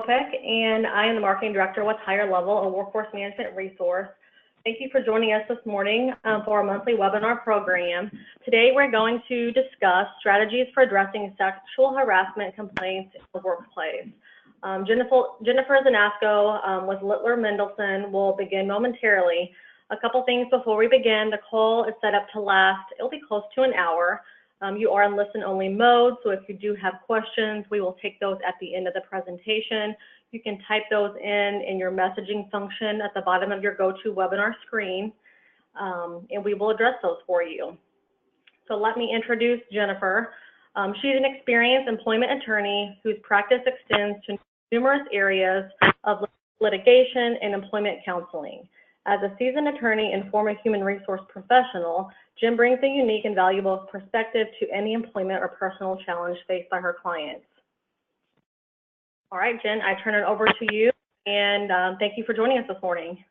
And I am the Marketing Director with Higher Level, a workforce management resource. Thank you for joining us this morning for our monthly webinar program. Today we're going to discuss strategies for addressing sexual harassment complaints in the workplace. Jennifer Zanasco with Littler Mendelson will begin momentarily. A couple things before we begin. The call is set up to last, it'll be close to an hour. You are in listen-only mode, so if you do have questions, we will take those at the end of the presentation. You can type those in your messaging function at the bottom of your GoToWebinar screen, and we will address those for you. So let me introduce Jennifer. She's an experienced employment attorney whose practice extends to numerous areas of litigation and employment counseling. As a seasoned attorney and former human resource professional, Jen brings a unique and valuable perspective to any employment or personal challenge faced by her clients. All right, Jen, I turn it over to you, and thank you for joining us this morning.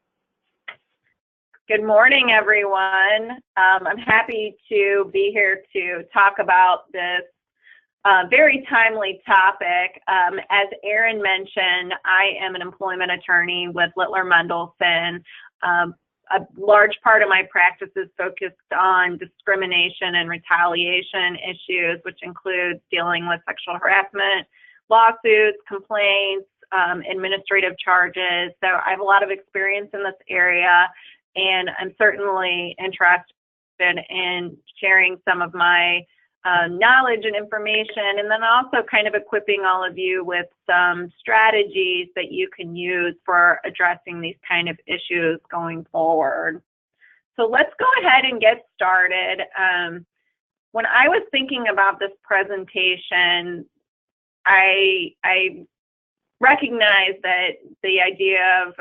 Good morning, everyone. I'm happy to be here to talk about this very timely topic. As Erin mentioned, I am an employment attorney with Littler Mendelson. A large part of my practice is focused on discrimination and retaliation issues, which includes dealing with sexual harassment, lawsuits, complaints, administrative charges. So I have a lot of experience in this area, and I'm certainly interested in sharing some of my knowledge and information, and then also kind of equipping all of you with some strategies that you can use for addressing these kind of issues going forward. So let's go ahead and get started. When I was thinking about this presentation, I recognize that the idea of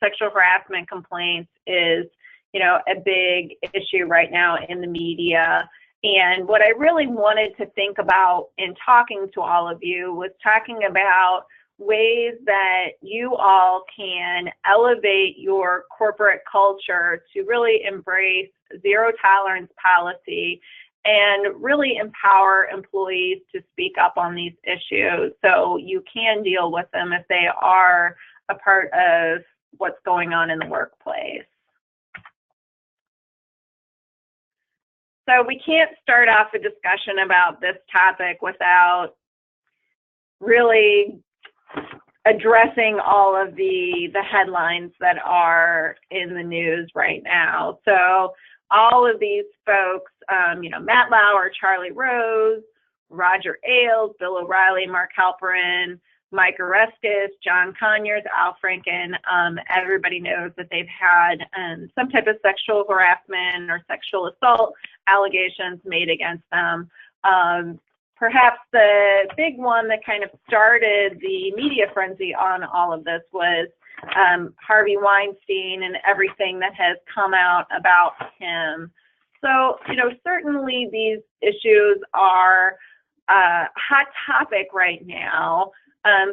sexual harassment complaints is, a big issue right now in the media. And what I really wanted to think about in talking to all of you was talking about ways that you all can elevate your corporate culture to really embrace zero tolerance policy and really empower employees to speak up on these issues so you can deal with them if they are a part of what's going on in the workplace. So we can't start off a discussion about this topic without really addressing all of the headlines that are in the news right now. So all of these folks, Matt Lauer, Charlie Rose, Roger Ailes, Bill O'Reilly, Mark Halperin, Mike Oreskes, John Conyers, Al Franken, everybody knows that they've had some type of sexual harassment or sexual assault allegations made against them. Perhaps the big one that kind of started the media frenzy on all of this was Harvey Weinstein and everything that has come out about him. So, certainly these issues are a hot topic right now.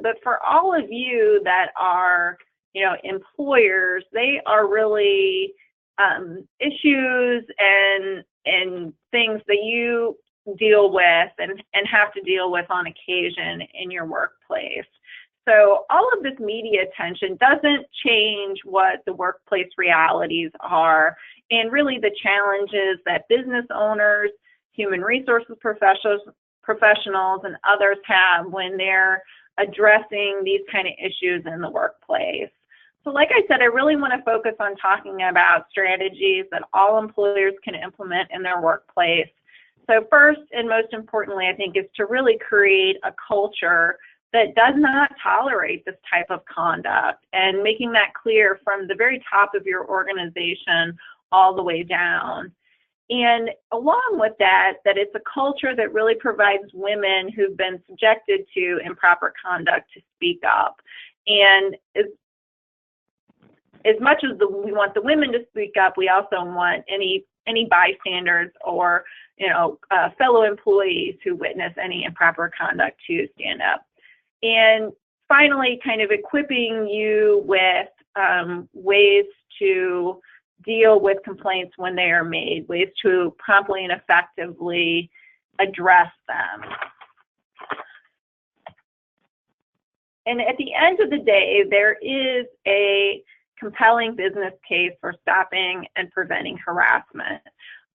But for all of you that are, employers, they are really issues and things that you deal with and have to deal with on occasion in your workplace. So all of this media attention doesn't change what the workplace realities are and really the challenges that business owners, human resources professionals, and others have when they're addressing these kind of issues in the workplace. So like I said, I really want to focus on talking about strategies that all employers can implement in their workplace. So first and most importantly, I think, is to really create a culture that does not tolerate this type of conduct, and making that clear from the very top of your organization all the way down. And along with that, it's a culture that really provides women who've been subjected to improper conduct to speak up. And as much as we want the women to speak up, we also want any bystanders or fellow employees who witness any improper conduct to stand up. And finally, kind of equipping you with ways to deal with complaints when they are made, ways to promptly and effectively address them. And at the end of the day, there is a compelling business case for stopping and preventing harassment.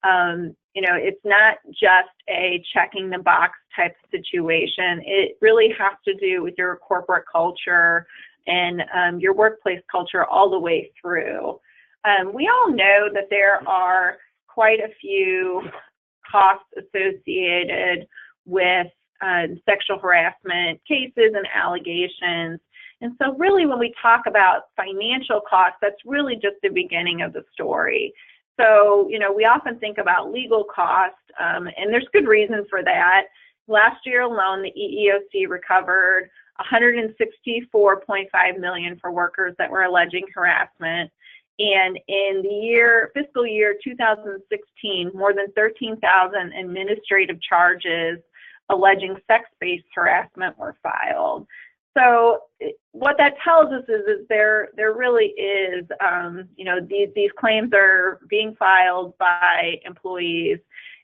You know, it's not just a checking the box type situation. It really has to do with your corporate culture and your workplace culture all the way through. We all know that there are quite a few costs associated with sexual harassment cases and allegations. And so really when we talk about financial costs, that's really just the beginning of the story. So, you know, we often think about legal costs, and there's good reason for that. Last year alone, the EEOC recovered $164.5 million for workers that were alleging harassment. And in the fiscal year 2016, more than 13,000 administrative charges alleging sex-based harassment were filed. So what that tells us is there really is, you know, these claims are being filed by employees,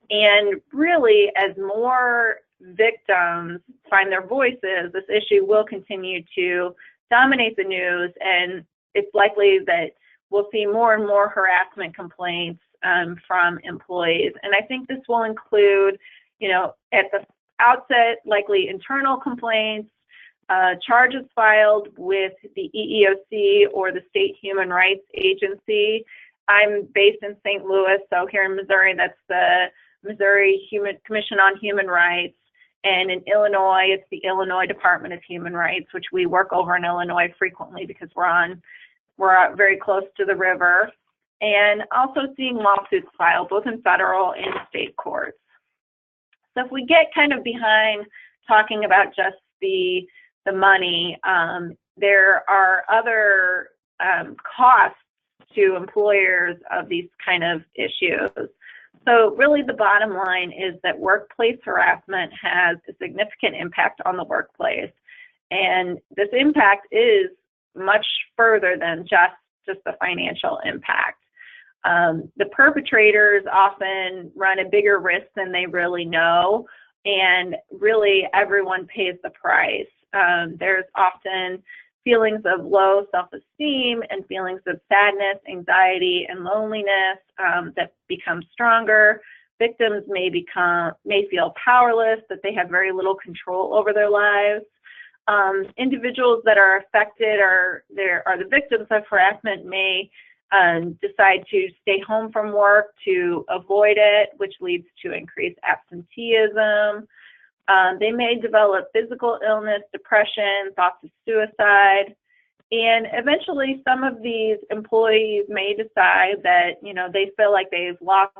and really as more victims find their voices, this issue will continue to dominate the news, and it's likely that we'll see more and more harassment complaints from employees. And I think this will include, you know, at the outset, likely internal complaints, charges filed with the EEOC or the State Human Rights Agency. I'm based in St. Louis, so here in Missouri, that's the Missouri Commission on Human Rights. And in Illinois, it's the Illinois Department of Human Rights, which we work over in Illinois frequently because we're very close to the river. And also seeing lawsuits filed both in federal and state courts. So if we get kind of behind talking about just the money, there are other costs to employers of these kind of issues. So really the bottom line is that workplace harassment has a significant impact on the workplace. And this impact is much further than just the financial impact. The perpetrators often run a bigger risk than they really know, and really everyone pays the price. There's often feelings of low self-esteem and feelings of sadness, anxiety, and loneliness that become stronger. Victims may feel powerless, that they have very little control over their lives. Individuals that are affected are the victims of harassment may decide to stay home from work to avoid it, which leads to increased absenteeism. They may develop physical illness, depression, thoughts of suicide, and eventually some of these employees may decide that, you know, they feel like they've lost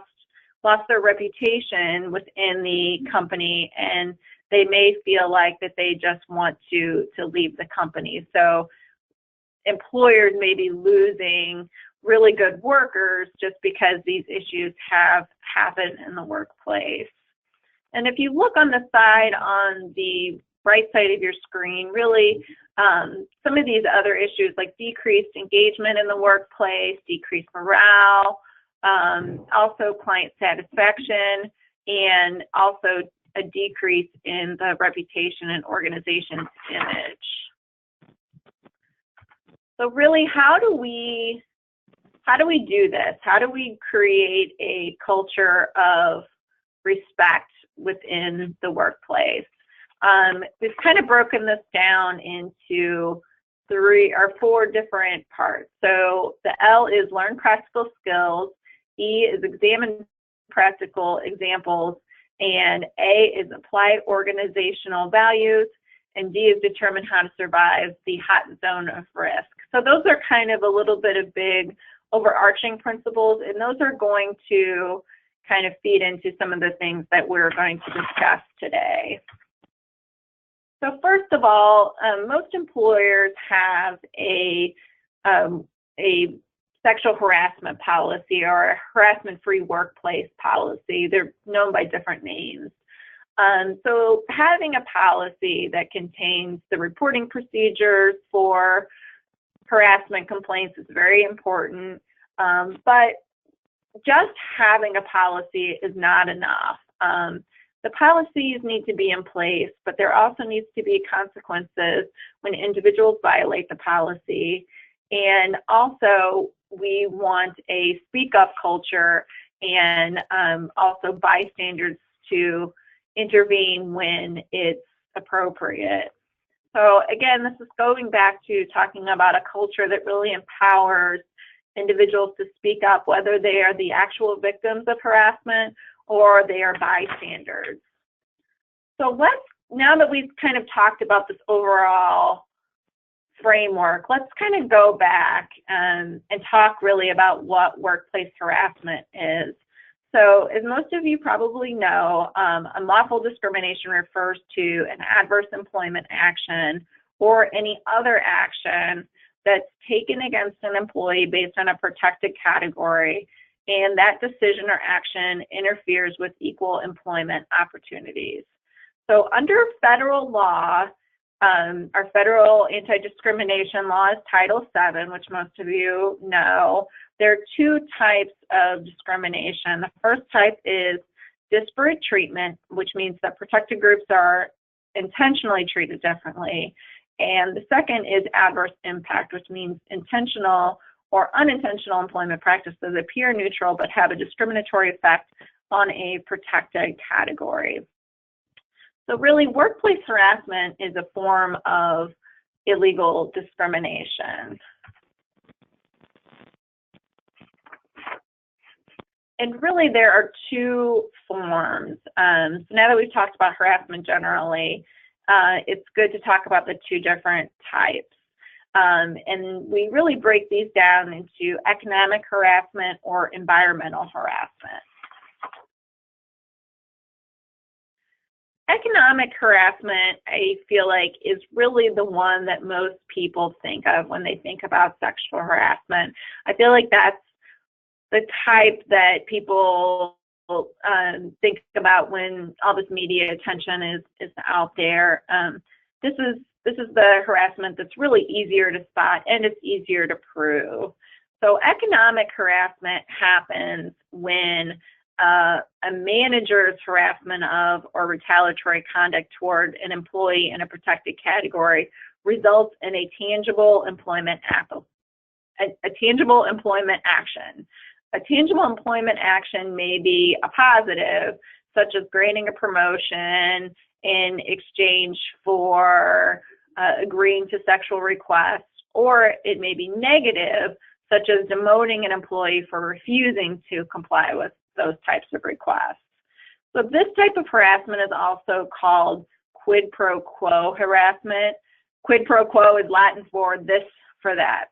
their reputation within the company, and they may feel like that they just want to leave the company. So employers may be losing really good workers just because these issues have happened in the workplace. And if you look on the side, on the right side of your screen, really some of these other issues like decreased engagement in the workplace, decreased morale, also client satisfaction, and also a decrease in the reputation and organization's image. So really, how do we do this? How do we create a culture of respect within the workplace? We've kind of broken this down into 3 or 4 different parts. So the L is learn practical skills, E is examine practical examples, and A is apply organizational values, and D is determine how to survive the hot zone of risk. So those are kind of a little bit of big overarching principles, and those are going to kind of feed into some of the things that we're going to discuss today. So first of all, most employers have a sexual harassment policy or a harassment-free workplace policy. They're known by different names. So having a policy that contains the reporting procedures for harassment complaints is very important, but just having a policy is not enough. the policies need to be in place, but there also needs to be consequences when individuals violate the policy. And also, we want a speak up culture and also bystanders to intervene when it's appropriate. So again, this is going back to talking about a culture that really empowers individuals to speak up, whether they are the actual victims of harassment or they are bystanders. So now that we've kind of talked about this overall framework, let's kind of go back and talk really about what workplace harassment is. So as most of you probably know, unlawful discrimination refers to an adverse employment action or any other action that's taken against an employee based on a protected category, and that decision or action interferes with equal employment opportunities. So under federal law, our federal anti-discrimination law is Title VII, which most of you know. There are two types of discrimination. The first type is disparate treatment, which means that protected groups are intentionally treated differently. And the second is adverse impact, which means intentional or unintentional employment practices appear neutral but have a discriminatory effect on a protected category. So really, workplace harassment is a form of illegal discrimination. And really, there are two forms. So now that we've talked about harassment generally, it's good to talk about the two different types. And we really break these down into economic harassment or environmental harassment. Economic harassment, I feel like, is really the one that most people think of when they think about sexual harassment. I feel like that's the type that people think about when all this media attention is out there. This is the harassment that's really easier to spot and it's easier to prove. So economic harassment happens when a manager's harassment of or retaliatory conduct toward an employee in a protected category results in a tangible employment action. A tangible employment action may be a positive, such as granting a promotion in exchange for agreeing to sexual requests, or it may be negative, such as demoting an employee for refusing to comply with those types of requests. So this type of harassment is also called quid pro quo harassment. Quid pro quo is Latin for this for that.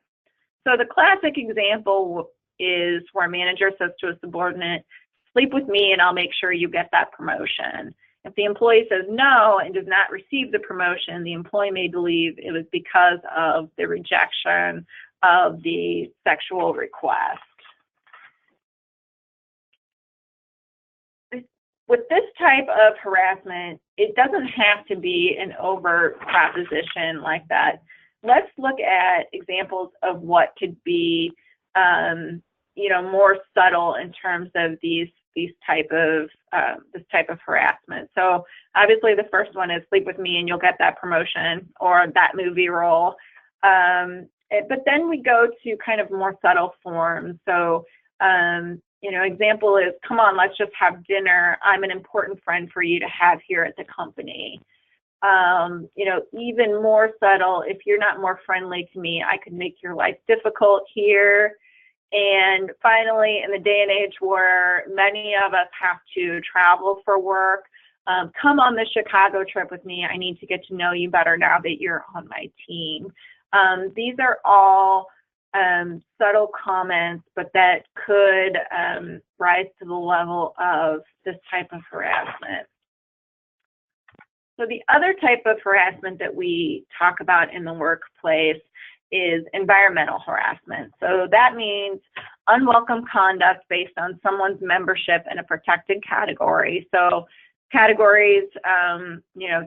So the classic example is where a manager says to a subordinate, sleep with me and I'll make sure you get that promotion. If the employee says no and does not receive the promotion, the employee may believe it was because of the rejection of the sexual request. With this type of harassment, it doesn't have to be an overt proposition like that. Let's look at examples of what could be, more subtle in terms of this type of harassment. So obviously, the first one is sleep with me and you'll get that promotion or that movie role. But then we go to kind of more subtle forms. So example is, come on, let's just have dinner. I'm an important friend for you to have here at the company. Even more subtle, if you're not more friendly to me, I could make your life difficult here. And finally, in the day and age where many of us have to travel for work, come on the Chicago trip with me. I need to get to know you better now that you're on my team. These are all subtle comments, but that could rise to the level of this type of harassment. So the other type of harassment that we talk about in the workplace is environmental harassment. So that means unwelcome conduct based on someone's membership in a protected category. So categories,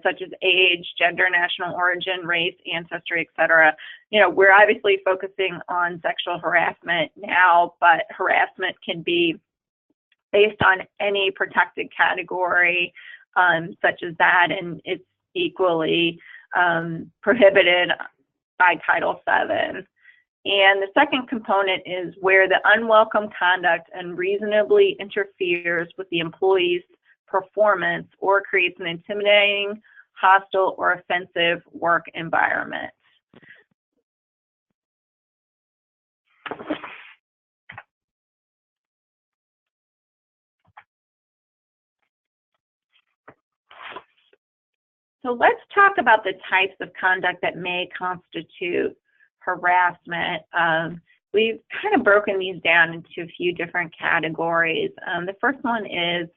such as age, gender, national origin, race, ancestry, etc. We're obviously focusing on sexual harassment now, but harassment can be based on any protected category. such as that, and it's equally prohibited by Title VII. And the second component is where the unwelcome conduct unreasonably interferes with the employee's performance or creates an intimidating, hostile, or offensive work environment. So let's talk about the types of conduct that may constitute harassment. We've kind of broken these down into a few different categories. The first one is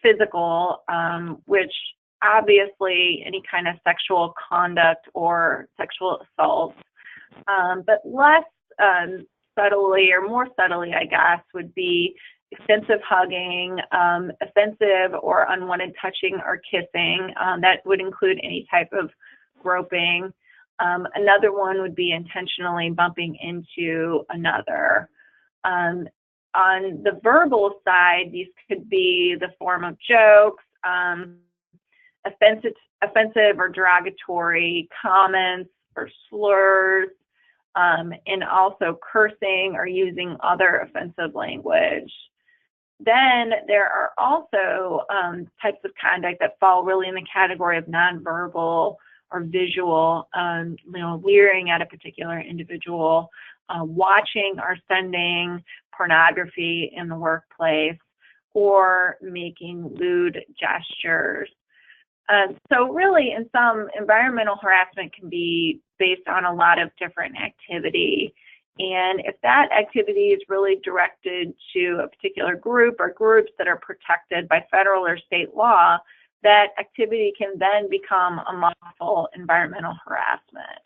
physical, which obviously any kind of sexual conduct or sexual assault, but less subtly, or more subtly, I guess, would be extensive hugging, offensive or unwanted touching or kissing. That would include any type of groping. Another one would be intentionally bumping into another. On the verbal side, these could be the form of jokes, offensive or derogatory comments or slurs, and also cursing or using other offensive language. Then there are also types of conduct that fall really in the category of nonverbal or visual, leering at a particular individual, watching or sending pornography in the workplace, or making lewd gestures. So really, in some, environmental harassment can be based on a lot of different activity. And if that activity is really directed to a particular group or groups that are protected by federal or state law, that activity can then become unlawful environmental harassment.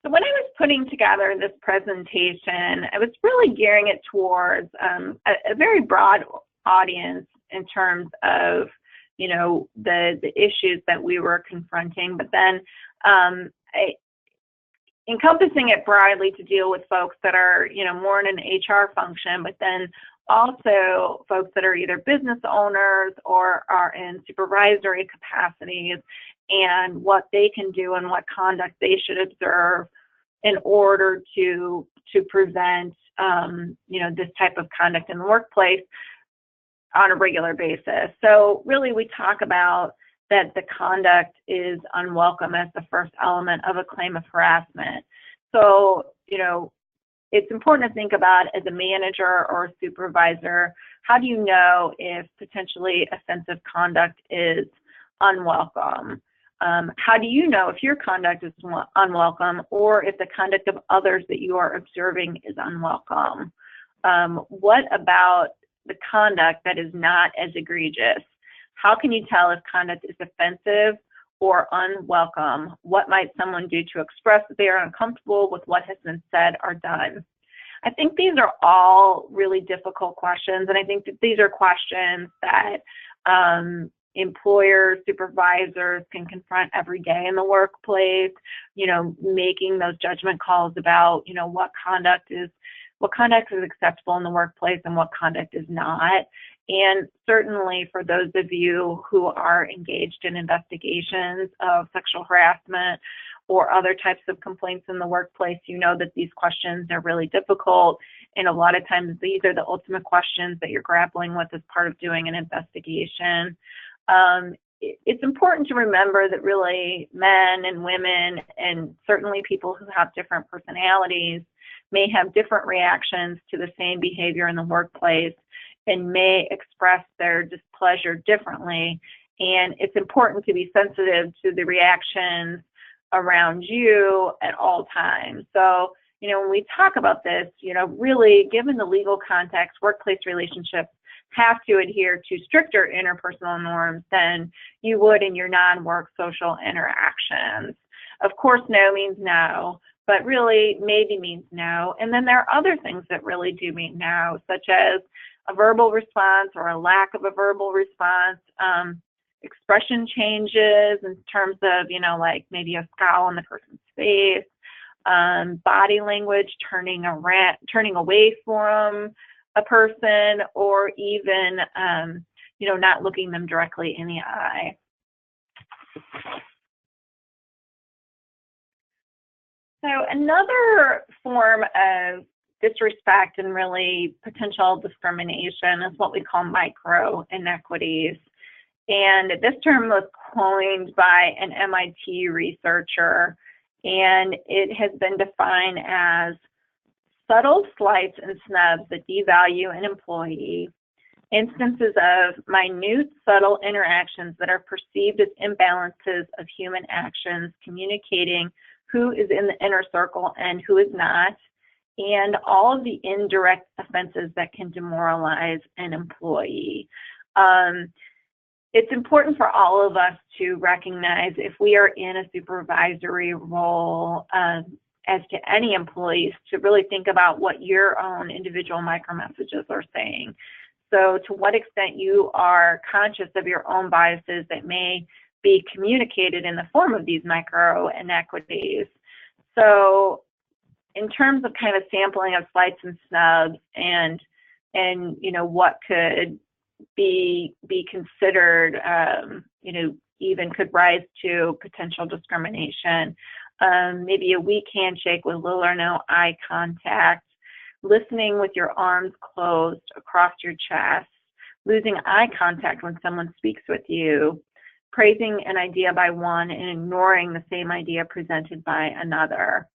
So when I was putting together this presentation, I was really gearing it towards a very broad audience in terms of, the issues that we were confronting, but then encompassing it broadly to deal with folks that are, more in an HR function, but then also folks that are either business owners or are in supervisory capacities, and what they can do and what conduct they should observe in order to prevent, this type of conduct in the workplace on a regular basis. So really, we talk about that the conduct is unwelcome as the first element of a claim of harassment. So, it's important to think about, as a manager or a supervisor, how do you know if potentially offensive conduct is unwelcome? How do you know if your conduct is unwelcome, or if the conduct of others that you are observing is unwelcome? What about the conduct that is not as egregious? How can you tell if conduct is offensive or unwelcome? What might someone do to express that they are uncomfortable with what has been said or done? I think these are all really difficult questions, and I think that these are questions that employers, supervisors can confront every day in the workplace, making those judgment calls about, what conduct is acceptable in the workplace and what conduct is not. And certainly for those of you who are engaged in investigations of sexual harassment or other types of complaints in the workplace, you know that these questions are really difficult. And a lot of times these are the ultimate questions that you're grappling with as part of doing an investigation. It's important to remember that really men and women, and certainly people who have different personalities, may have different reactions to the same behavior in the workplace and may express their displeasure differently. And it's important to be sensitive to the reactions around you at all times. So, when we talk about this, really, given the legal context, workplace relationships have to adhere to stricter interpersonal norms than you would in your non-work social interactions. Of course, no means no, but really maybe means no. And then there are other things that really do mean no, such as a verbal response or a lack of a verbal response, expression changes in terms of, like maybe a scowl on the person's face, body language, turning away from a person, or even, not looking them directly in the eye. So another form of disrespect and really potential discrimination is what we call micro inequities. And this term was coined by an MIT researcher, and it has been defined as subtle slights and snubs that devalue an employee, instances of minute, subtle interactions that are perceived as imbalances of human actions, communicating who is in the inner circle and who is not, and all of the indirect offenses that can demoralize an employee. It's important for all of us to recognize if we are in a supervisory role as to any employees, to really think about what your own individual micro messages are saying. So to what extent you are conscious of your own biases that may be communicated in the form of these micro inequities. So in terms of kind of sampling of slights and snubs and what could be considered, even could rise to potential discrimination. Maybe a weak handshake with little or no eye contact, listening with your arms closed across your chest, losing eye contact when someone speaks with you, praising an idea by one and ignoring the same idea presented by another,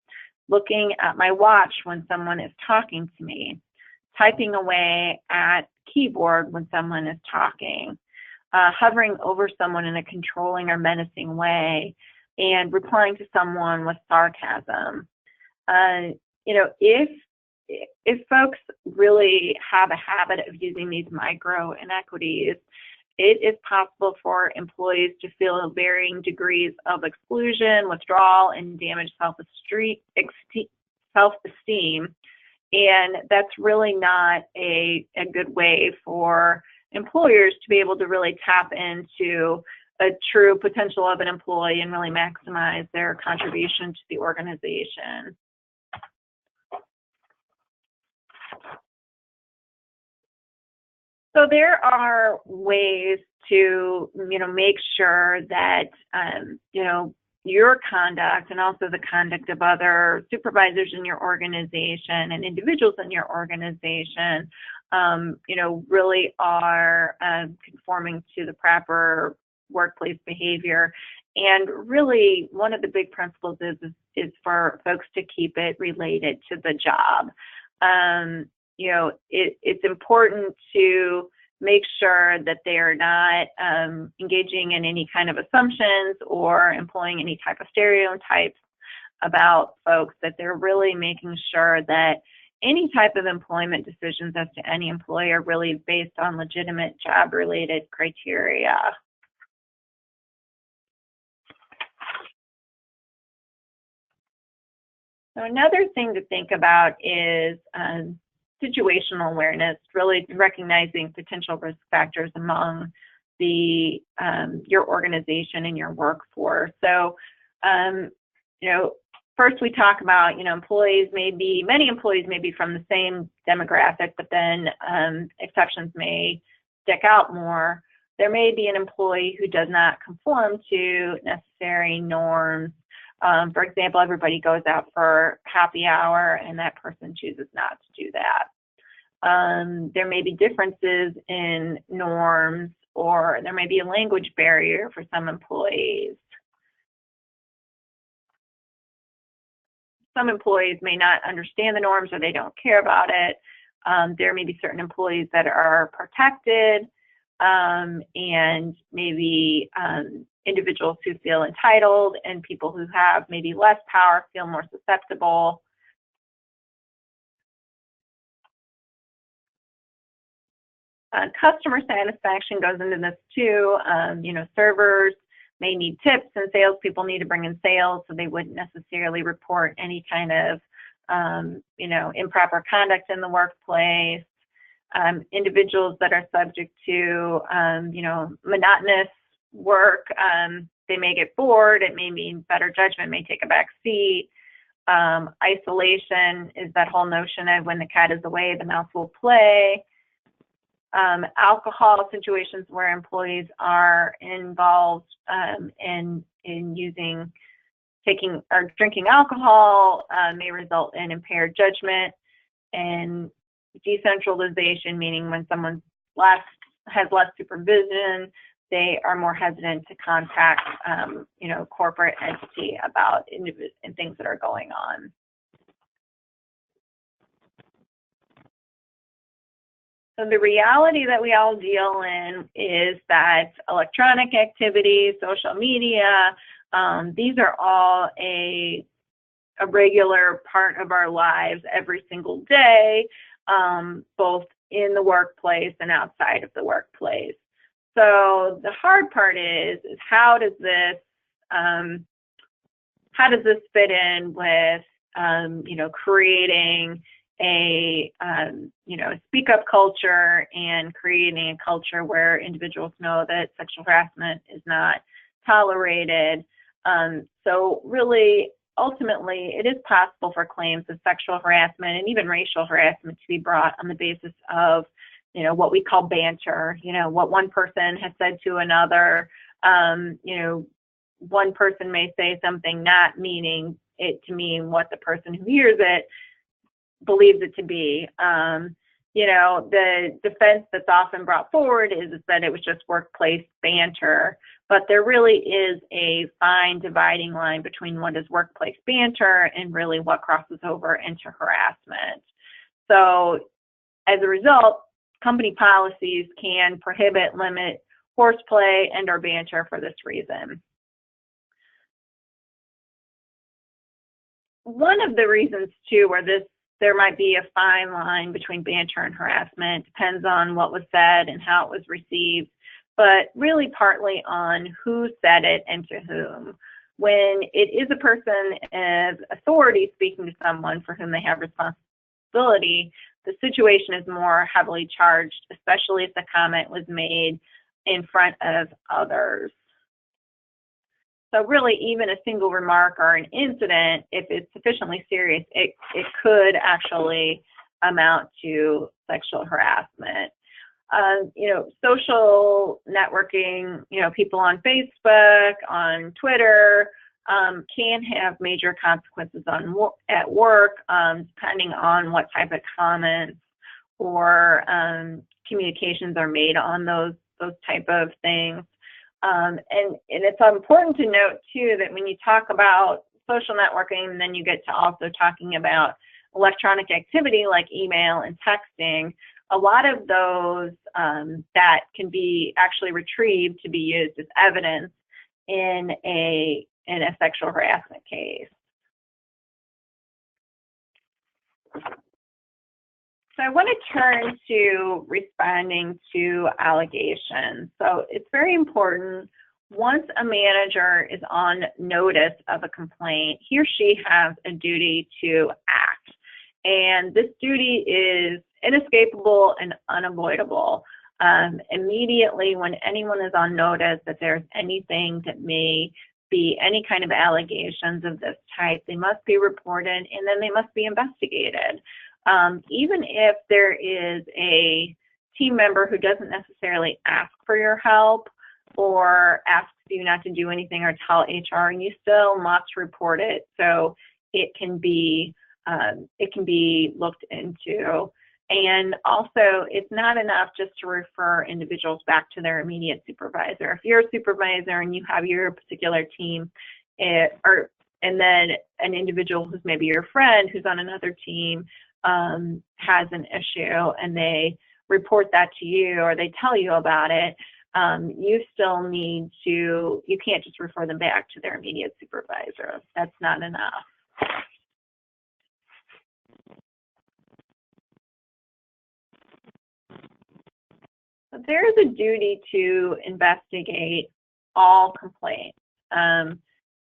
looking at my watch when someone is talking to me, typing away at keyboard when someone is talking, hovering over someone in a controlling or menacing way, and replying to someone with sarcasm. If folks really have a habit of using these micro inequities, it is possible for employees to feel varying degrees of exclusion, withdrawal, and damaged self-esteem. And that's really not a good way for employers to be able to really tap into a true potential of an employee and really maximize their contribution to the organization. So there are ways to, make sure that, your conduct and also the conduct of other supervisors in your organization and individuals in your organization, really are conforming to the proper workplace behavior. And really, one of the big principles is for folks to keep it related to the job. It's important to make sure that they are not engaging in any kind of assumptions or employing any type of stereotypes about folks, that they're really making sure that any type of employment decisions as to any employee are really based on legitimate job-related criteria. So another thing to think about is situational awareness, really recognizing potential risk factors among your organization and your workforce. So, first we talk about, many employees may be from the same demographic, but then exceptions may stick out more. There may be an employee who does not conform to necessary norms. For example, everybody goes out for happy hour and that person chooses not to do that. There may be differences in norms, or there may be a language barrier for some employees. Some employees may not understand the norms or they don't care about it. There may be certain employees that are protected, and maybe individuals who feel entitled, and people who have maybe less power feel more susceptible. Customer satisfaction goes into this too. Servers may need tips and salespeople need to bring in sales, so they wouldn't necessarily report any kind of, improper conduct in the workplace. Individuals that are subject to, monotonous work, they may get bored. It may mean better judgment may take a back seat. Isolation is that whole notion of when the cat is away, the mouse will play. Alcohol situations where employees are involved in taking or drinking alcohol may result in impaired judgment. And decentralization, meaning when someone has less supervision, they are more hesitant to contact, corporate entity about and things that are going on. So the reality that we all deal in is that electronic activity, social media, these are all a regular part of our lives every single day, both in the workplace and outside of the workplace. So the hard part is how does this fit in with creating a speak up culture and creating a culture where individuals know that sexual harassment is not tolerated. So really, ultimately, it is possible for claims of sexual harassment and even racial harassment to be brought on the basis of, what we call banter, what one person has said to another. One person may say something not meaning it to mean what the person who hears it believes it to be. The defense that's often brought forward is that it was just workplace banter, but there really is a fine dividing line between what is workplace banter and really what crosses over into harassment. So as a result, company policies can prohibit, limit horseplay and or banter for this reason. One of the reasons too where there might be a fine line between banter and harassment depends on what was said and how it was received, but really partly on who said it and to whom. When it is a person of authority speaking to someone for whom they have responsibility, the situation is more heavily charged, especially if the comment was made in front of others. So really, even a single remark or an incident, if it's sufficiently serious, it could actually amount to sexual harassment. Social networking, people on Facebook, on Twitter, can have major consequences at work, depending on what type of comments or communications are made on those type of things. And it's important to note too that when you talk about social networking, then you get to also talking about electronic activity like email and texting. A lot of those that can be actually retrieved to be used as evidence in a sexual harassment case. So I want to turn to responding to allegations. So it's very important, once a manager is on notice of a complaint, he or she has a duty to act. And this duty is inescapable and unavoidable. Immediately when anyone is on notice that there's anything that may be any kind of allegations of this type, they must be reported and then they must be investigated. Even if there is a team member who doesn't necessarily ask for your help or asks you not to do anything or tell HR, you still must report it so it can be looked into. And also, it's not enough just to refer individuals back to their immediate supervisor. If you're a supervisor and you have your particular team, and then an individual who's maybe your friend who's on another team has an issue and they report that to you or they tell you about it, you still need to, you can't just refer them back to their immediate supervisor. That's not enough. There is a duty to investigate all complaints.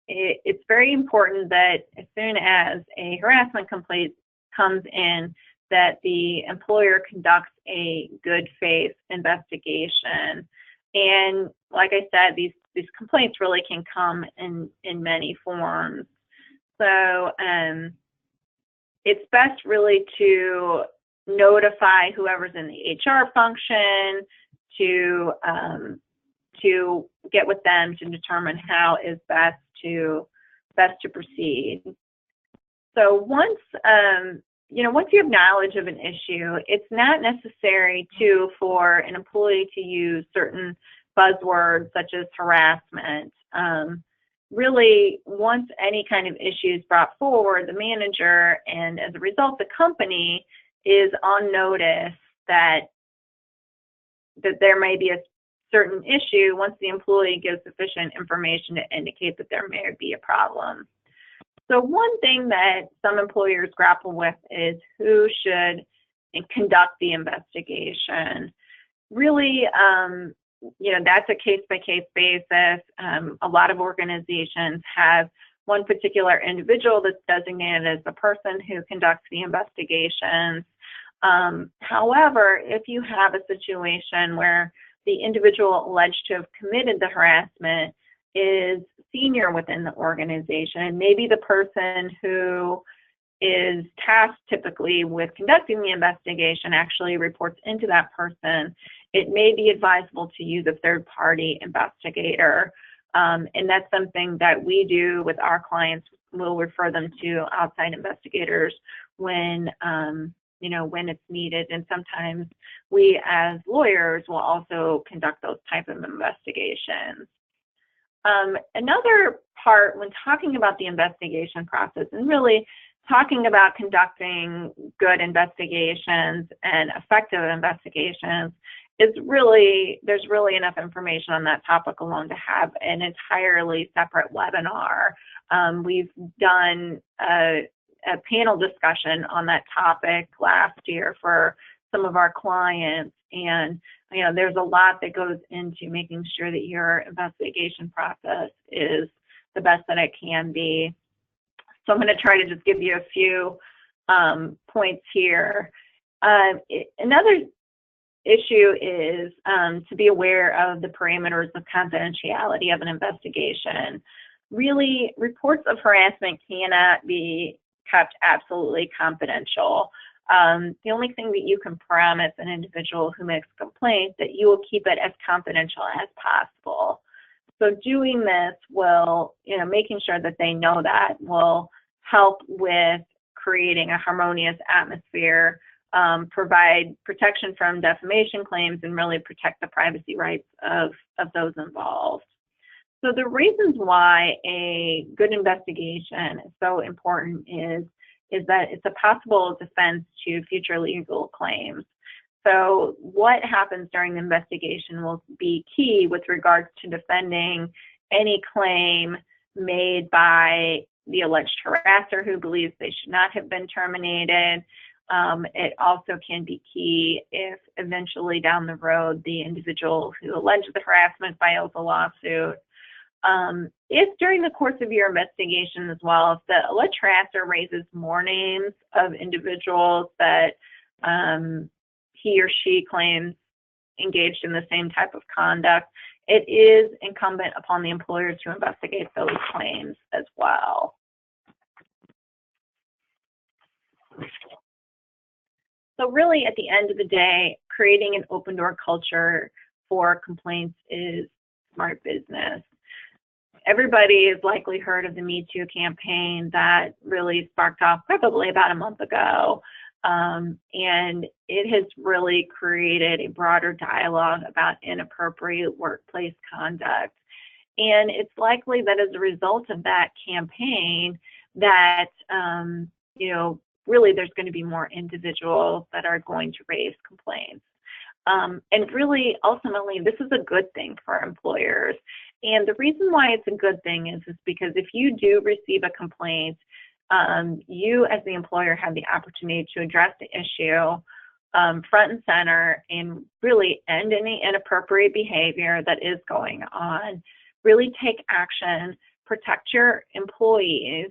It's very important that as soon as a harassment complaint comes in, that the employer conducts a good faith investigation. And like I said, these complaints really can come in many forms. So it's best really to notify whoever's in the HR function to get with them to determine how is best to proceed. So once once you have knowledge of an issue, it's not necessary for an employee to use certain buzzwords such as harassment. Really, once any kind of issue is brought forward, the manager and as a result the company is on notice that there may be a certain issue once the employee gives sufficient information to indicate that there may be a problem. So one thing that some employers grapple with is who should conduct the investigation. Really, that's a case-by-case basis. A lot of organizations have one particular individual that's designated as the person who conducts the investigations. However, if you have a situation where the individual alleged to have committed the harassment is senior within the organization, maybe the person who is tasked typically with conducting the investigation actually reports into that person, it may be advisable to use a third-party investigator. And that's something that we do with our clients. We'll refer them to outside investigators when it's needed. And sometimes we as lawyers will also conduct those type of investigations. Another part when talking about the investigation process and really talking about conducting good investigations and effective investigations there's really enough information on that topic alone to have an entirely separate webinar. We've done a panel discussion on that topic last year for some of our clients, and there's a lot that goes into making sure that your investigation process is the best that it can be. So I'm going to try to just give you a few points here. Another issue is to be aware of the parameters of confidentiality of an investigation. Really, reports of harassment cannot be kept absolutely confidential. The only thing that you can promise an individual who makes a complaint that you will keep it as confidential as possible. So doing this will, making sure that they know that will help with creating a harmonious atmosphere, provide protection from defamation claims, and really protect the privacy rights of those involved. So the reasons why a good investigation is so important is that it's a possible defense to future legal claims. So what happens during the investigation will be key with regards to defending any claim made by the alleged harasser who believes they should not have been terminated. It also can be key if eventually down the road the individual who alleged the harassment files a lawsuit. If during the course of your investigation as well, if the alleged harasser raises more names of individuals that he or she claims engaged in the same type of conduct, it is incumbent upon the employer to investigate those claims as well. So really, at the end of the day, creating an open door culture for complaints is smart business. Everybody has likely heard of the Meteo campaign that really sparked off probably about a month ago. And it has really created a broader dialogue about inappropriate workplace conduct. And it's likely that as a result of that campaign that, really there's going to be more individuals that are going to raise complaints. And really, ultimately, this is a good thing for employers. And the reason why it's a good thing is because if you do receive a complaint, you as the employer have the opportunity to address the issue front and center and really end any inappropriate behavior that is going on, really take action, protect your employees,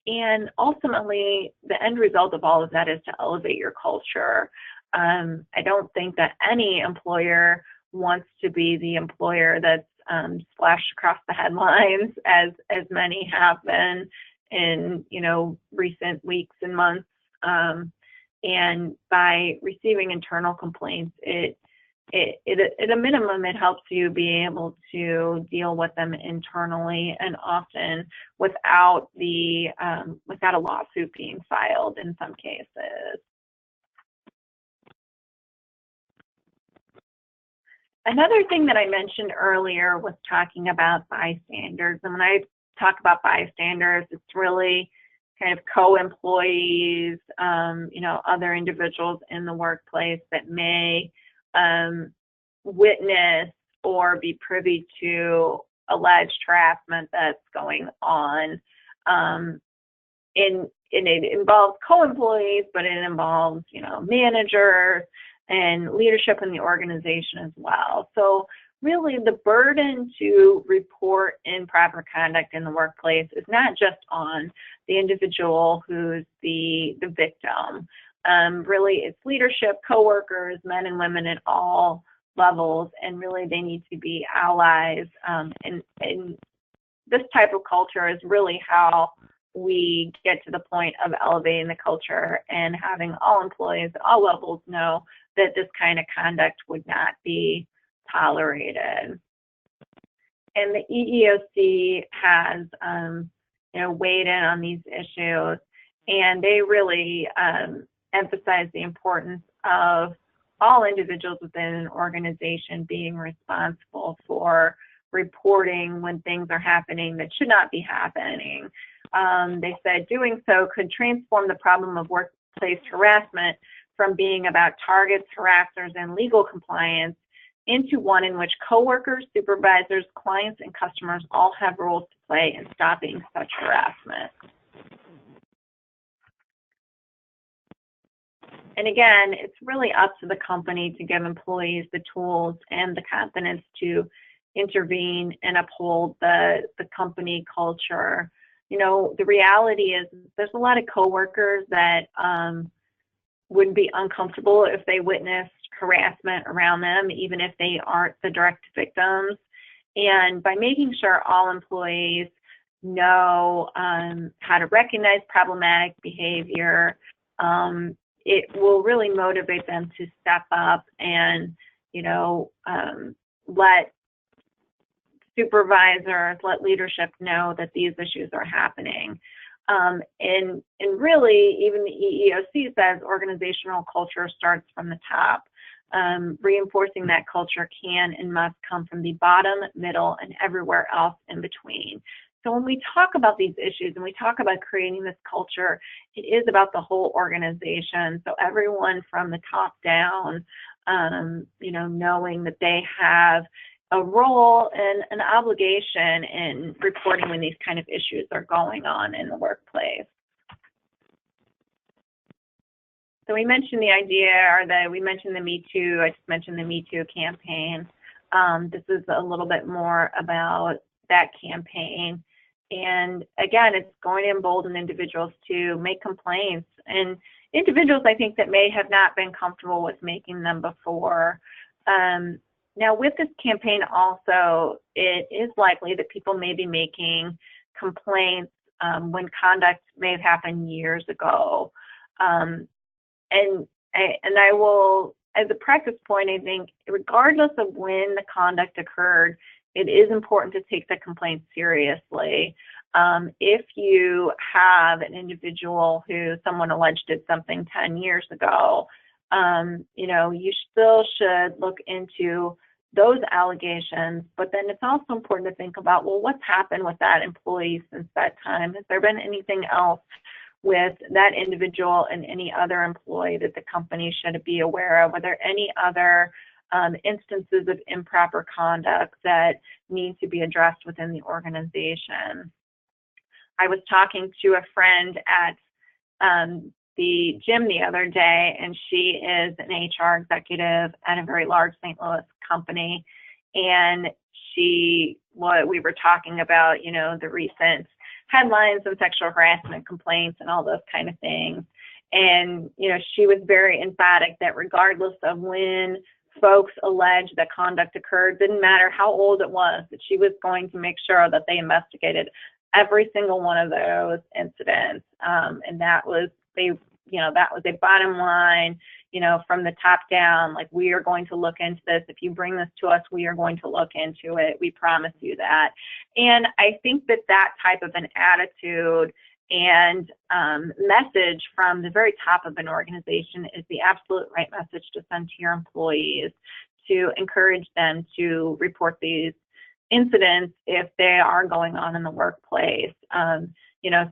and ultimately the end result of all of that is to elevate your culture. I don't think that any employer wants to be the employer that's splashed across the headlines as many have been in, recent weeks and months. And by receiving internal complaints, at a minimum, it helps you be able to deal with them internally, and often without a lawsuit being filed in some cases. Another thing that I mentioned earlier was talking about bystanders. And when I talk about bystanders, it's really kind of co-employees, other individuals in the workplace that may witness or be privy to alleged harassment that's going on. And it involves co-employees, but it involves, managers and leadership in the organization as well. So really the burden to report improper conduct in the workplace is not just on the individual who's the victim. Really it's leadership, coworkers, men and women at all levels, and really they need to be allies. And this type of culture is really how we get to the point of elevating the culture and having all employees at all levels know that this kind of conduct would not be tolerated. And the EEOC has, weighed in on these issues, and they really emphasize the importance of all individuals within an organization being responsible for reporting when things are happening that should not be happening. They said doing so could transform the problem of workplace harassment from being about targets, harassers, and legal compliance into one in which coworkers, supervisors, clients, and customers all have roles to play in stopping such harassment. And again, it's really up to the company to give employees the tools and the confidence to intervene and uphold the company culture. The reality is there's a lot of coworkers that would be uncomfortable if they witnessed harassment around them, even if they aren't the direct victims. And by making sure all employees know how to recognize problematic behavior, it will really motivate them to step up and, let supervisors, let leadership know that these issues are happening. And really, even the EEOC says organizational culture starts from the top. Reinforcing that culture can and must come from the bottom, middle, and everywhere else in between. So when we talk about these issues and we talk about creating this culture, it is about the whole organization. So everyone from the top down, knowing that they have a role and an obligation in reporting when these kind of issues are going on in the workplace. So we mentioned the idea, we mentioned the Me Too. I just mentioned the Meteo Campaign. This is a little bit more about that campaign. And again, it's going to embolden individuals to make complaints, and individuals, I think, that may have not been comfortable with making them before. Now, with this campaign also, it is likely that people may be making complaints when conduct may have happened years ago. And I will, as a practice point, I think regardless of when the conduct occurred, it is important to take the complaint seriously. If you have an individual who someone alleged did something 10 years ago, you still should look into those allegations, but then it's also important to think about, well, what's happened with that employee since that time? Has there been anything else with that individual and any other employee that the company should be aware of? Are there any other instances of improper conduct that need to be addressed within the organization? I was talking to a friend at the gym the other day, and she is an HR executive at a very large St. Louis company, and we were talking about, the recent headlines of sexual harassment complaints and all those kind of things. And, she was very emphatic that regardless of when folks alleged that conduct occurred, didn't matter how old it was, that she was going to make sure that they investigated every single one of those incidents. And that was that was a bottom line, from the top down, like, we are going to look into this. If you bring this to us, we are going to look into it. We promise you that. And I think that that type of an attitude and message from the very top of an organization is the absolute right message to send to your employees, to encourage them to report these incidents if they are going on in the workplace.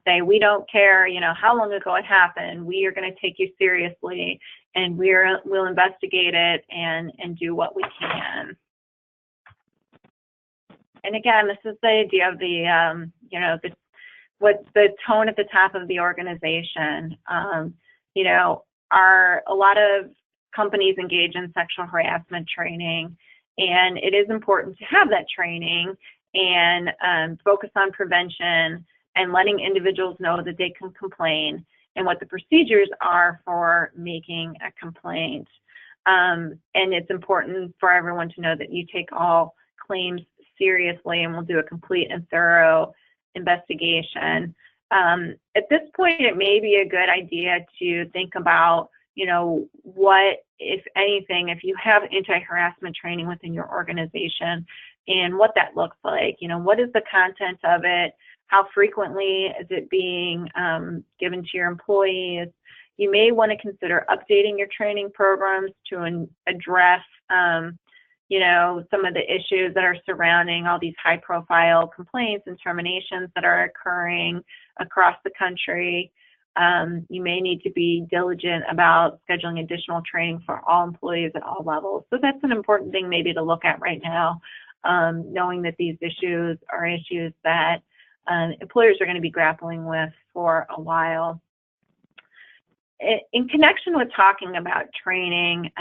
Say, we don't care, how long ago it happened. We are going to take you seriously, and we'll investigate it and do what we can. And again, this is the idea of what's the tone at the top of the organization. A lot of companies engage in sexual harassment training, and it is important to have that training and focus on prevention and letting individuals know that they can complain and what the procedures are for making a complaint. And it's important for everyone to know that you take all claims seriously and will do a complete and thorough investigation. At this point, it may be a good idea to think about, what, if anything, if you have anti-harassment training within your organization and what that looks like. What is the content of it? How frequently is it being given to your employees? You may want to consider updating your training programs to address, some of the issues that are surrounding all these high-profile complaints and terminations that are occurring across the country. You may need to be diligent about scheduling additional training for all employees at all levels. So that's an important thing maybe to look at right now, knowing that these issues are issues that employers are going to be grappling with for a while. In connection with talking about training,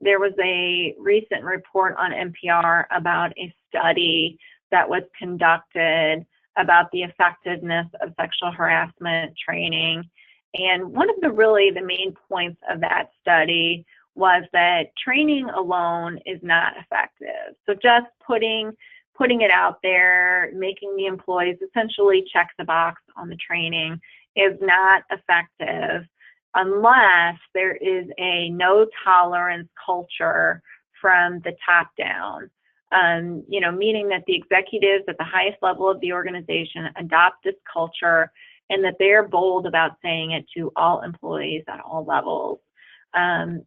there was a recent report on NPR about a study that was conducted about the effectiveness of sexual harassment training. And one of the main points of that study was that training alone is not effective. So just putting it out there, making the employees essentially check the box on the training is not effective unless there is a no tolerance culture from the top down. Meaning that the executives at the highest level of the organization adopt this culture and that they're bold about saying it to all employees at all levels. And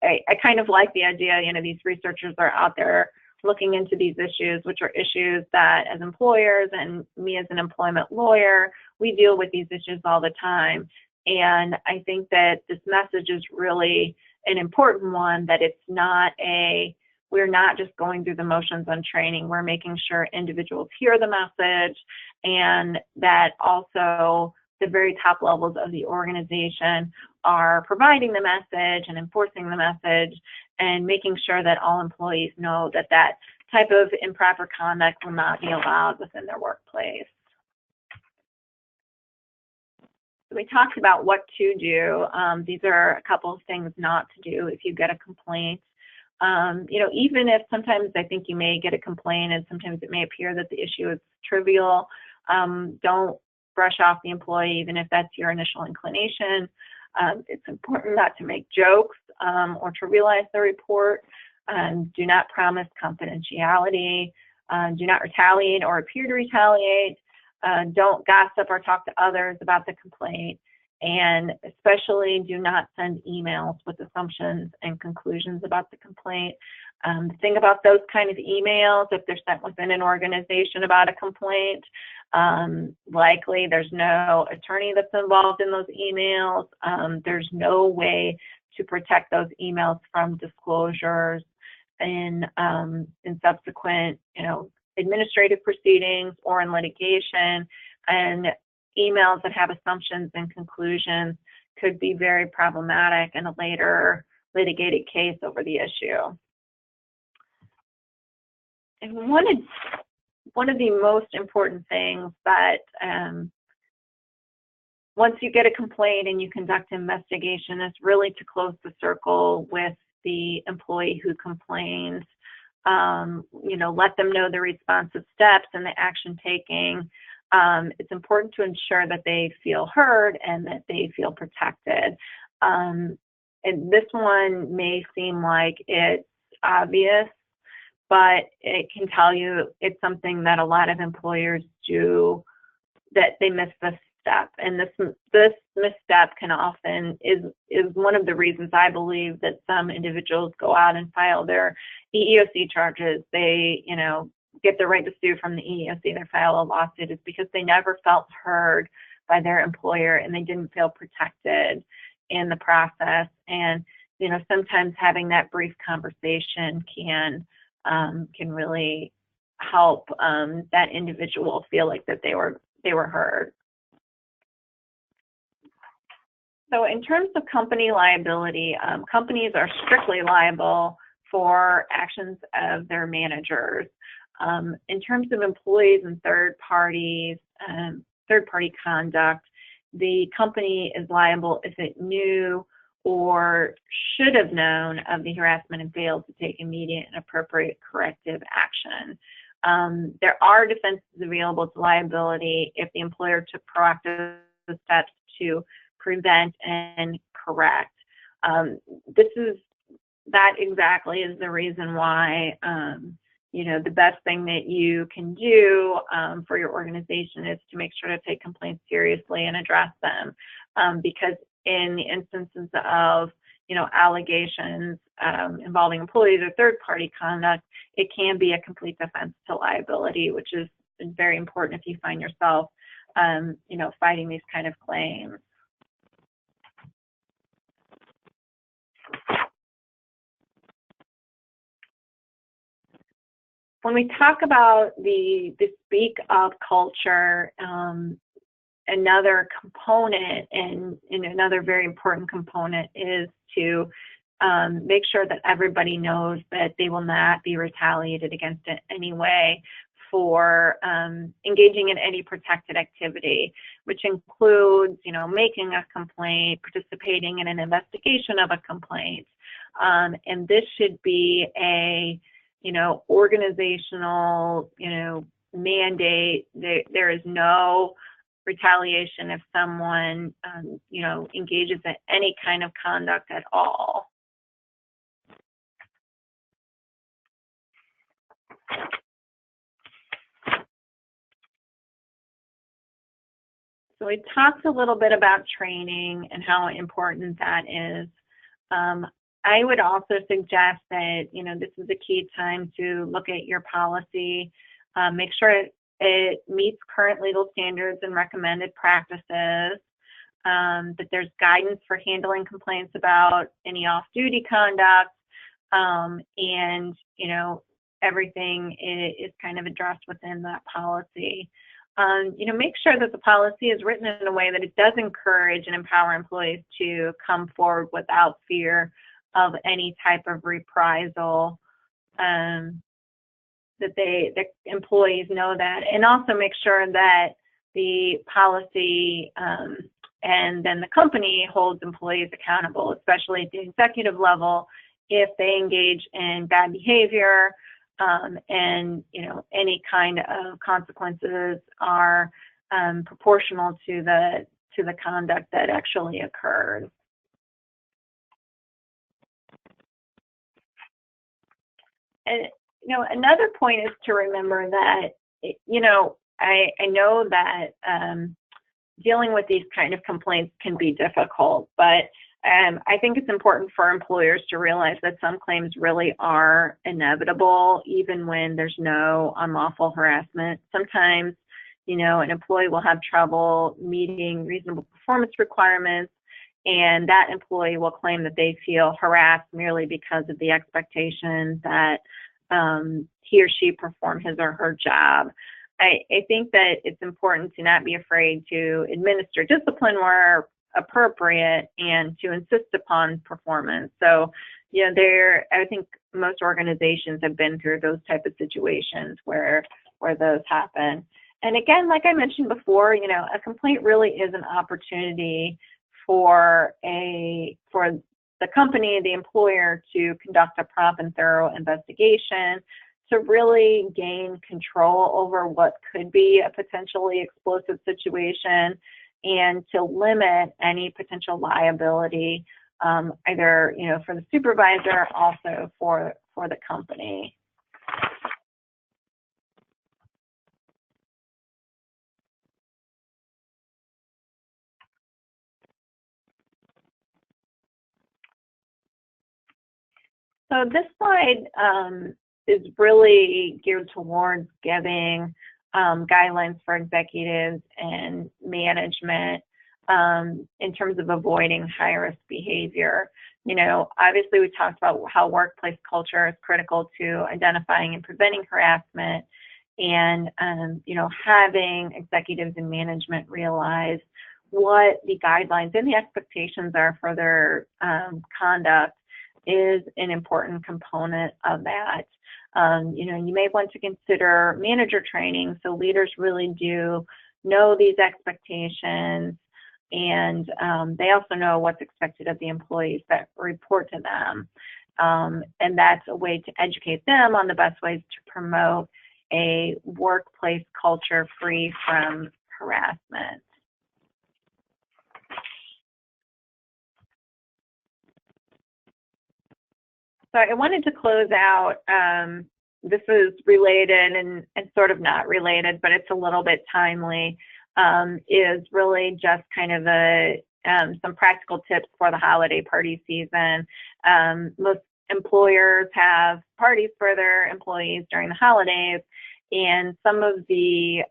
I kind of like the idea, these researchers are out there looking into these issues, which are issues that as employers and me as an employment lawyer, we deal with these issues all the time. And I think that this message is really an important one, that we're not just going through the motions on training. We're making sure individuals hear the message, and that also the very top levels of the organization are providing the message and enforcing the message and making sure that all employees know that that type of improper conduct will not be allowed within their workplace. So we talked about what to do. These are a couple of things not to do if you get a complaint. Even if sometimes I think you may get a complaint and sometimes it may appear that the issue is trivial, don't brush off the employee, even if that's your initial inclination. It's important not to make jokes or trivialize the report. Do not promise confidentiality. Do not retaliate or appear to retaliate. Don't gossip or talk to others about the complaint. And especially do not send emails with assumptions and conclusions about the complaint. The thing about those kind of emails, if they're sent within an organization about a complaint, likely there's no attorney that's involved in those emails. There's no way to protect those emails from disclosures in subsequent, administrative proceedings or in litigation. And emails that have assumptions and conclusions could be very problematic in a later litigated case over the issue. And one of the most important things that once you get a complaint and you conduct an investigation is really to close the circle with the employee who complains. let them know the responsive steps and the action taking. It's important to ensure that they feel heard and that they feel protected. And this one may seem like it's obvious, but it can tell you it's something that a lot of employers do, that they miss this step. And this misstep can often is one of the reasons I believe that some individuals go out and file their EEOC charges. They, get the right to sue from the EEOC, they file a lawsuit, is because they never felt heard by their employer and they didn't feel protected in the process. And, sometimes having that brief conversation can really help that individual feel like that they were heard. So in terms of company liability, companies are strictly liable for actions of their managers. In terms of employees and third-party conduct, the company is liable if it knew or should have known of the harassment and failed to take immediate and appropriate corrective action. There are defenses available to liability if the employer took proactive steps to prevent and correct. That exactly is the reason why the best thing that you can do for your organization is to make sure to take complaints seriously and address them, because in the instances of allegations involving employees or third-party conduct, it can be a complete defense to liability, which is very important if you find yourself fighting these kind of claims. When we talk about the speak up culture, another component and another very important component is to make sure that everybody knows that they will not be retaliated against in any way for engaging in any protected activity, which includes, making a complaint, participating in an investigation of a complaint. And this should be a organizational, mandate. There is no retaliation if someone, engages in any kind of conduct at all. So we talked a little bit about training and how important that is. I would also suggest that, this is a key time to look at your policy, make sure it meets current legal standards and recommended practices, that there's guidance for handling complaints about any off-duty conduct, and, everything is kind of addressed within that policy. Make sure that the policy is written in a way that it does encourage and empower employees to come forward without fear of any type of reprisal, that the employees know that, and also make sure that the policy and then the company holds employees accountable, especially at the executive level, if they engage in bad behavior, and any kind of consequences are proportional to the conduct that actually occurred. And another point is to remember that I know that dealing with these kind of complaints can be difficult, but I think it's important for employers to realize that some claims really are inevitable, even when there's no unlawful harassment. Sometimes, an employee will have trouble meeting reasonable performance requirements, and that employee will claim that they feel harassed merely because of the expectation that he or she perform his or her job. I think that it's important to not be afraid to administer discipline where appropriate and to insist upon performance. So, I think most organizations have been through those type of situations where those happen. And again, like I mentioned before, a complaint really is an opportunity for the the company, the employer, to conduct a prompt and thorough investigation to really gain control over what could be a potentially explosive situation and to limit any potential liability, either for the supervisor, also for the company. So this slide is really geared towards giving guidelines for executives and management in terms of avoiding high-risk behavior. Obviously we talked about how workplace culture is critical to identifying and preventing harassment, and having executives and management realize what the guidelines and the expectations are for their conduct is an important component of that. You may want to consider manager training so leaders really do know these expectations, and they also know what's expected of the employees that report to them. And that's a way to educate them on the best ways to promote a workplace culture free from harassment. So I wanted to close out, this is related and sort of not related, but it's a little bit timely, is really just kind of some practical tips for the holiday party season. Most employers have parties for their employees during the holidays, and some of the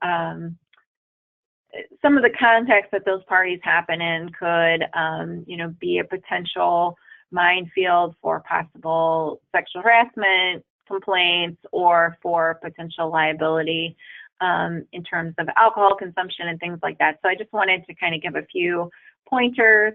context that those parties happen in could, be a potential minefield for possible sexual harassment complaints or for potential liability in terms of alcohol consumption and things like that. So I just wanted to kind of give a few pointers.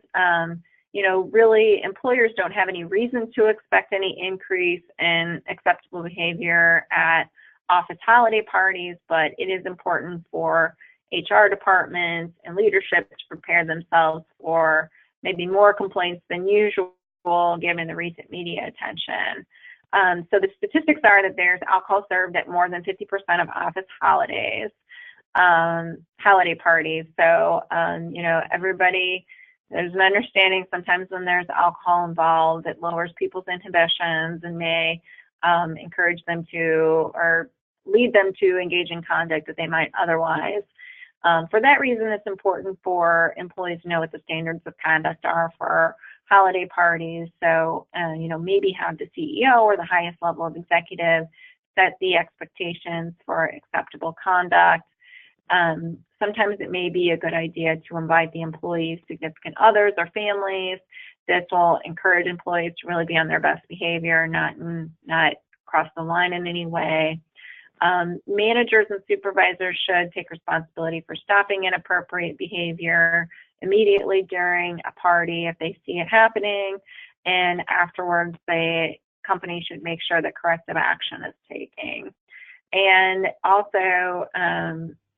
Really employers don't have any reason to expect any increase in acceptable behavior at office holiday parties, but it is important for HR departments and leadership to prepare themselves for maybe more complaints than usual, given the recent media attention. So the statistics are that there's alcohol served at more than 50% of office holiday parties. So, everybody, there's an understanding sometimes when there's alcohol involved, it lowers people's inhibitions and may encourage them to, or lead them to engage in conduct that they might otherwise. For that reason, it's important for employees to know what the standards of conduct are for holiday parties. So, maybe have the CEO or the highest level of executive set the expectations for acceptable conduct. Sometimes it may be a good idea to invite the employees' significant others or families. This will encourage employees to really be on their best behavior, not cross the line in any way. Managers and supervisors should take responsibility for stopping inappropriate behavior immediately during a party if they see it happening, and afterwards the company should make sure that corrective action is taken. And also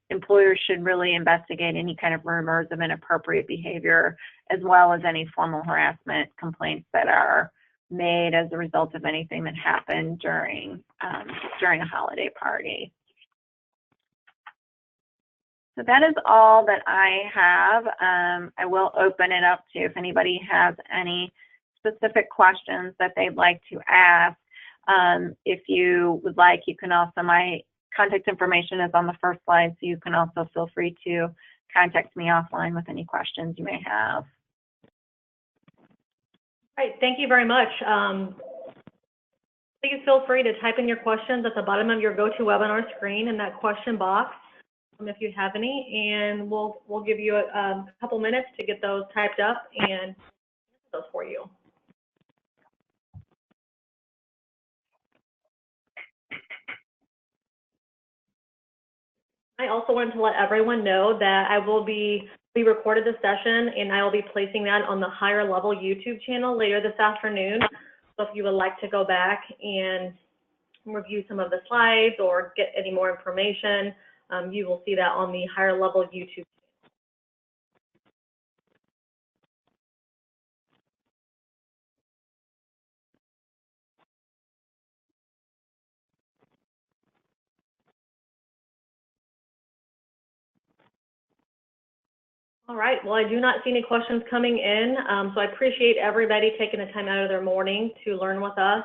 employers should really investigate any kind of rumors of inappropriate behavior, as well as any formal harassment complaints that are made as a result of anything that happened during a holiday party. So that is all that I have. I will open it up to if anybody has any specific questions that they'd like to ask. If you would like, you can also, my contact information is on the first slide, so you can also feel free to contact me offline with any questions you may have. All right, thank you very much. Please feel free to type in your questions at the bottom of your GoToWebinar screen in that question box, if you have any, and we'll give you a couple minutes to get those typed up and answer those for you. I also wanted to let everyone know that we recorded the session, and I will be placing that on the Higher Level YouTube channel later this afternoon. So if you would like to go back and review some of the slides or get any more information, you will see that on the Higher Level YouTube. All right, well, I do not see any questions coming in, so I appreciate everybody taking the time out of their morning to learn with us.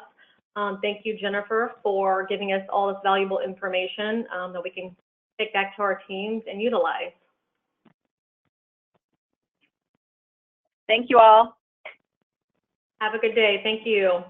Thank you, Jennifer, for giving us all this valuable information that we can take back to our teams and utilize. Thank you all. Have a good day. Thank you.